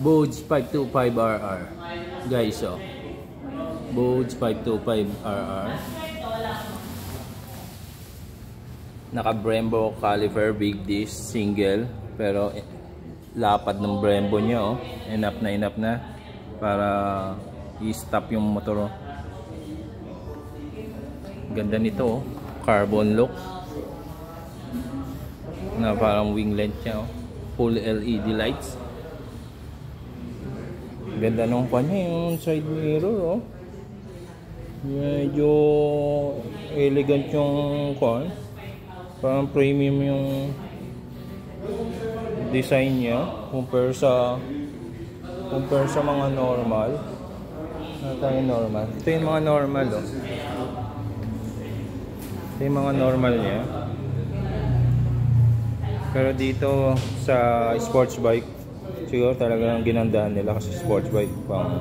Bodes 525RR. Guys, oh. Bodes 525RR. Naka Brembo caliper, big disc, single, pero lapad ng Brembo niya, oh. Enough na para i-stop yung motor, oh. Ganda nito, oh. Carbon look na parang wing length niya, oh. Full LED lights. Ganda nung kanya yung side mirror, oh. Medyo elegant yung kwan. Parang premium yung design niya compare sa mga normal. Ano tayo normal? Ito yung mga normal, oh. Ito yung mga normal niya. Pero dito sa sports bike, siguro talagang ginandahan nila kasi sports bike pang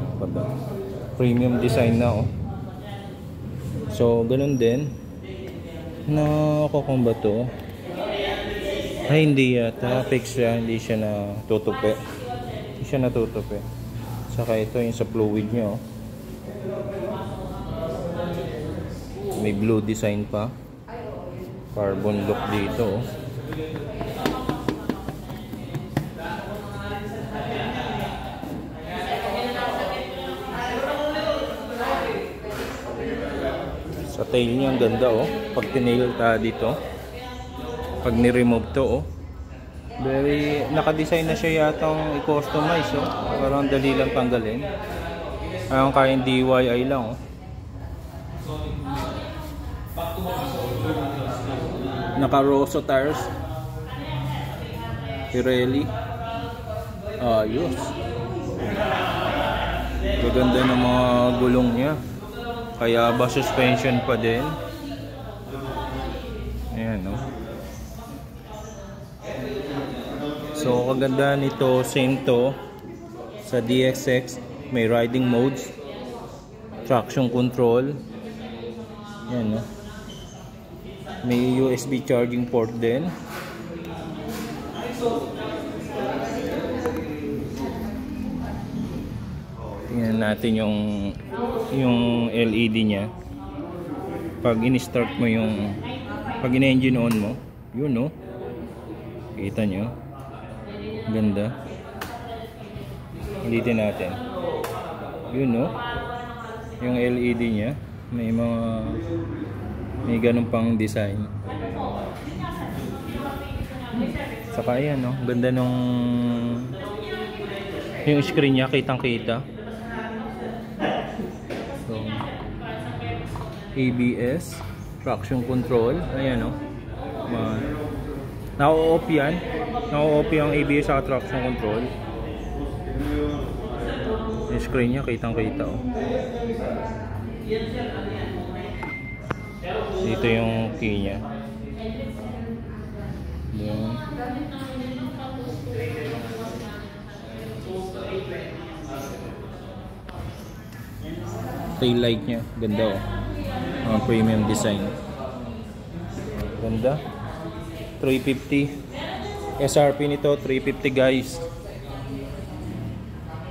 premium design na, oh. So ganun din na kukumba to. Ay, hindi yata fix siya, hindi siya natutupi. Hindi siya natutupi. Saka ito yung sa fluid nyo, oh. May blue design pa. Carbon look dito, oh. Sa tail niya ang ganda, oh. Pag tinail ta dito, pag ni-remove to, oh, very naka-design na siya yatang i-customize, oh. Parang dali lang tanggalin. Parang kaya DIY lang, oh. Naka-Rosso tires, Pirelli. Ayos. Gaganda ng mga gulong niya. Kaya ba suspension pa din? Ayan, no? So kaganda nito, same to sa DXX. May riding modes, traction control. Ayan, no? May USB charging port din. Tingnan natin yung LED niya. Pag in-start mo pag in-engine on mo, yun, no? Kita nyo? Ganda. Ulitin natin. Yun, no? Yung LED niya, may ganun pang design. Saka yan, no? Ganda yung screen niya, kitang-kita. So, ABS, traction control. Ayan, no? Naka-off yan. Naka-off yung ABS sa traction control. Yung screen niya, kitang-kita, oh. Dito yung key niya. Doon. Tail light niya, ganda, oh. Premium design. Ganda. 350. SRP nito 350, guys.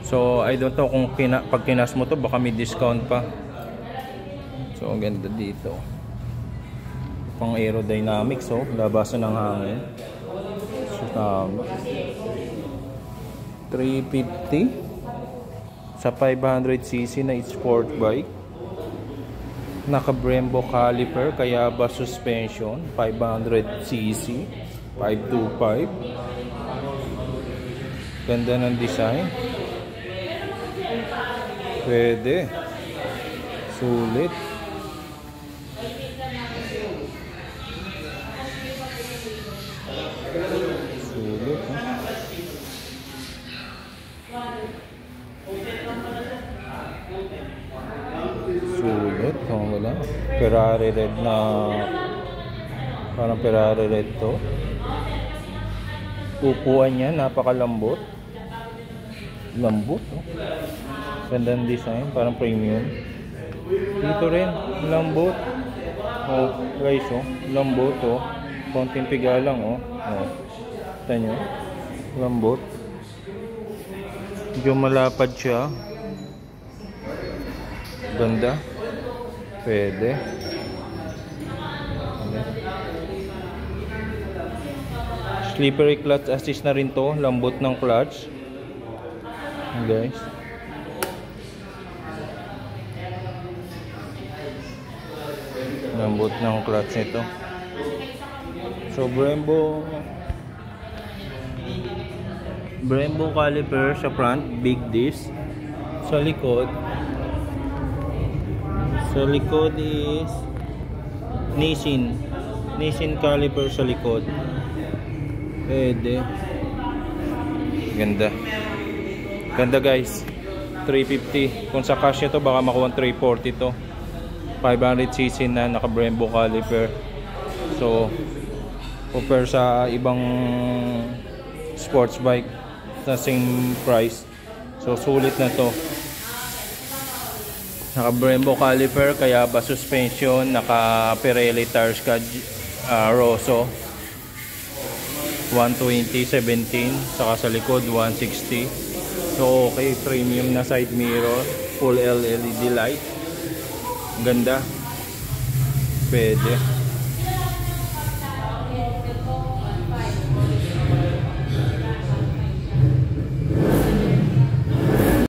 So I don't know kung pag kinas mo to baka may discount pa. So ang ganda dito. Pang aerodynamics, oh. Labasan ng hangin. So 350 sa 500cc na sport bike. Naka Brembo caliper, kaya ba suspension, 500cc, 525. Ganda ng design. Pwede. Sulit. Sulit, huh? Sulit, oh, wala. Ferrari red na, parang Ferrari red to. Upuan niya, napakalambot. Lambot, oh. Ganda ng design, parang premium. Dito rin, lambot. Oh, guys, oh, lambot, oh. Konting piga lang, oh. Oh. Kita nyo? Lambot. Medyo malapad siya. Ganda. Pwede. Slippery clutch assist na rin to. Lambot ng clutch. Guys. Lambot ng clutch nito. So Brembo caliper sa front, big disc. Sa likod is Nissin caliper sa likod. Pwede. Ganda guys. 350. Kung sa cash ito baka makuha 340 to. 500cc na, naka Brembo caliper. So compare sa ibang sports bike sa same price, so sulit na to. Naka Brembo caliper, kaya ba suspension, naka Pirelli tires ka, Rosso 120/17, saka sa likod 160. So okay, premium na side mirror, full LED light. Ganda. Pwede.